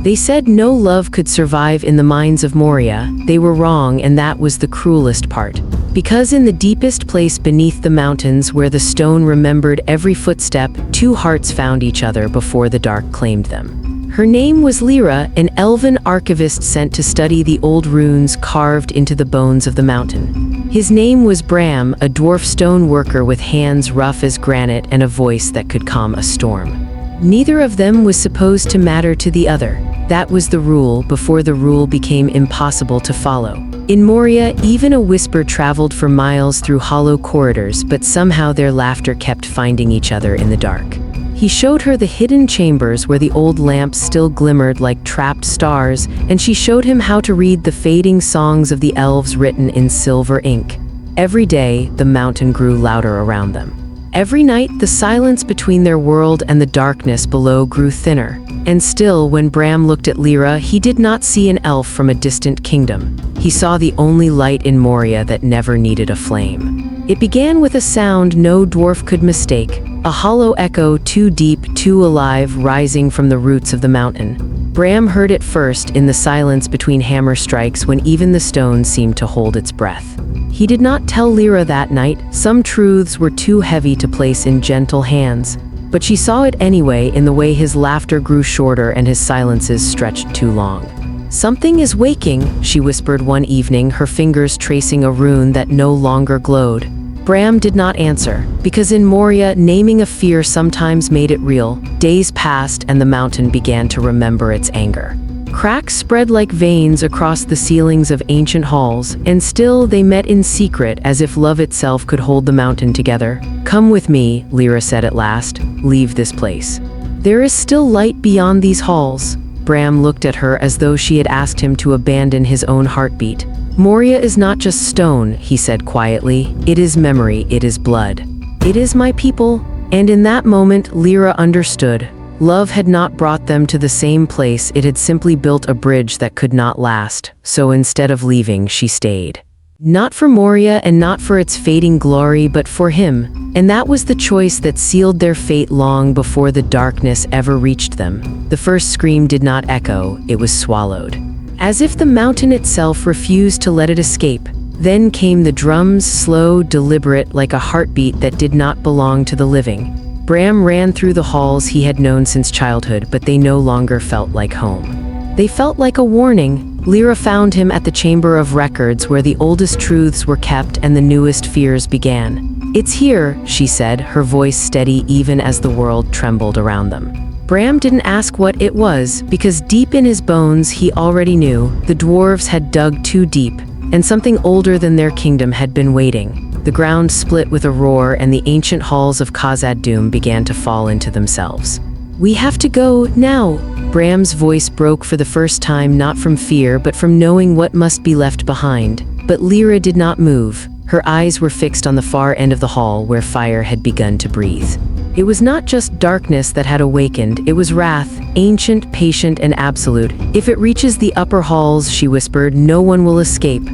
They said no love could survive in the Mines of Moria. They were wrong, and that was the cruelest part. Because in the deepest place beneath the mountains, where the stone remembered every footstep, two hearts found each other before the dark claimed them. Her name was Lyra, an elven archivist sent to study the old runes carved into the bones of the mountain. His name was Bram, a dwarf stone worker with hands rough as granite and a voice that could calm a storm. Neither of them was supposed to matter to the other. That was the rule before the rule became impossible to follow. In Moria, even a whisper traveled for miles through hollow corridors, but somehow their laughter kept finding each other in the dark. He showed her the hidden chambers where the old lamps still glimmered like trapped stars, and she showed him how to read the fading songs of the elves written in silver ink. Every day, the mountain grew louder around them. Every night, the silence between their world and the darkness below grew thinner. And still, when Bram looked at Lyra, he did not see an elf from a distant kingdom. He saw the only light in Moria that never needed a flame. It began with a sound no dwarf could mistake, a hollow echo too deep, too alive, rising from the roots of the mountain. Bram heard it first in the silence between hammer strikes, when even the stone seemed to hold its breath. He did not tell Lyra that night. Some truths were too heavy to place in gentle hands. But she saw it anyway in the way his laughter grew shorter and his silences stretched too long. "Something is waking," she whispered one evening, her fingers tracing a rune that no longer glowed. Bram did not answer, because in Moria, naming a fear sometimes made it real. Days passed and the mountain began to remember its anger. Cracks spread like veins across the ceilings of ancient halls, and still they met in secret, as if love itself could hold the mountain together. "Come with me," Lyra said at last. "Leave this place. There is still light beyond these halls." Bram looked at her as though she had asked him to abandon his own heartbeat. "Moria is not just stone," he said quietly. "It is memory, it is blood. It is my people." And in that moment, Lyra understood. Love had not brought them to the same place, it had simply built a bridge that could not last. So instead of leaving, she stayed. Not for Moria and not for its fading glory, but for him. And that was the choice that sealed their fate long before the darkness ever reached them. The first scream did not echo, it was swallowed. As if the mountain itself refused to let it escape. Then came the drums, slow, deliberate, like a heartbeat that did not belong to the living. Bram ran through the halls he had known since childhood, but they no longer felt like home. They felt like a warning. Lyra found him at the Chamber of Records, where the oldest truths were kept and the newest fears began. "It's here," she said, her voice steady even as the world trembled around them. Bram didn't ask what it was, because deep in his bones he already knew. The dwarves had dug too deep, and something older than their kingdom had been waiting. The ground split with a roar, and the ancient halls of Khazad-dûm began to fall into themselves. "We have to go, now." Bram's voice broke for the first time, not from fear, but from knowing what must be left behind. But Lyra did not move. Her eyes were fixed on the far end of the hall, where fire had begun to breathe. It was not just darkness that had awakened, it was wrath, ancient, patient, and absolute. "If it reaches the upper halls," she whispered, "no one will escape."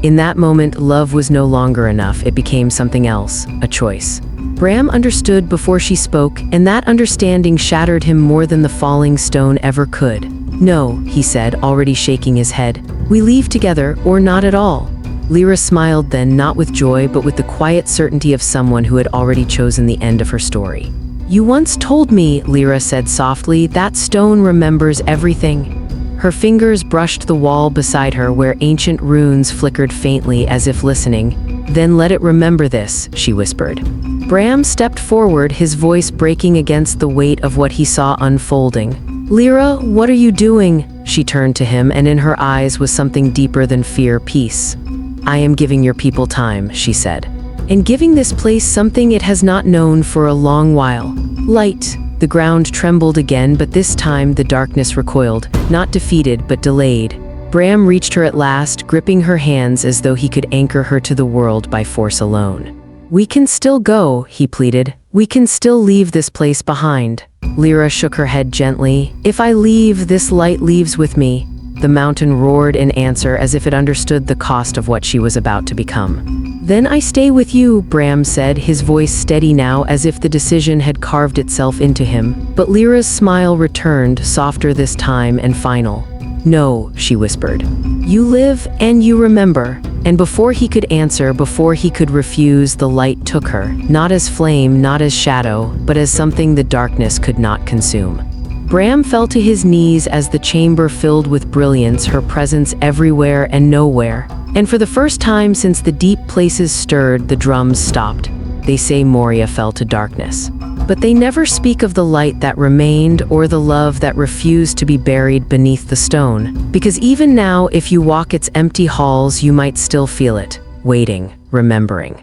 In that moment, love was no longer enough. It became something else, a choice. Bram understood before she spoke, and that understanding shattered him more than the falling stone ever could. "No," he said, already shaking his head. "We leave together, or not at all." Lyra smiled then, not with joy, but with the quiet certainty of someone who had already chosen the end of her story. "You once told me," Lyra said softly, "that stone remembers everything." Her fingers brushed the wall beside her, where ancient runes flickered faintly as if listening. "Then let it remember this," she whispered. Bram stepped forward, his voice breaking against the weight of what he saw unfolding. "Lyra, what are you doing?" She turned to him, and in her eyes was something deeper than fear, peace. "I am giving your people time," she said. "And giving this place something it has not known for a long while. Light." The ground trembled again, but this time the darkness recoiled, not defeated, but delayed. Bram reached her at last, gripping her hands as though he could anchor her to the world by force alone. "We can still go," he pleaded. "We can still leave this place behind." Lyra shook her head gently. "If I leave, this light leaves with me." The mountain roared in answer as if it understood the cost of what she was about to become. "Then I stay with you," Bram said, his voice steady now as if the decision had carved itself into him. But Lyra's smile returned, softer this time and final. "No," she whispered. "You live and you remember." And before he could answer, before he could refuse, the light took her, not as flame, not as shadow, but as something the darkness could not consume. Bram fell to his knees as the chamber filled with brilliance, her presence everywhere and nowhere. And for the first time since the deep places stirred, the drums stopped. They say Moria fell to darkness. But they never speak of the light that remained or the love that refused to be buried beneath the stone. Because even now, if you walk its empty halls, you might still feel it, waiting, remembering.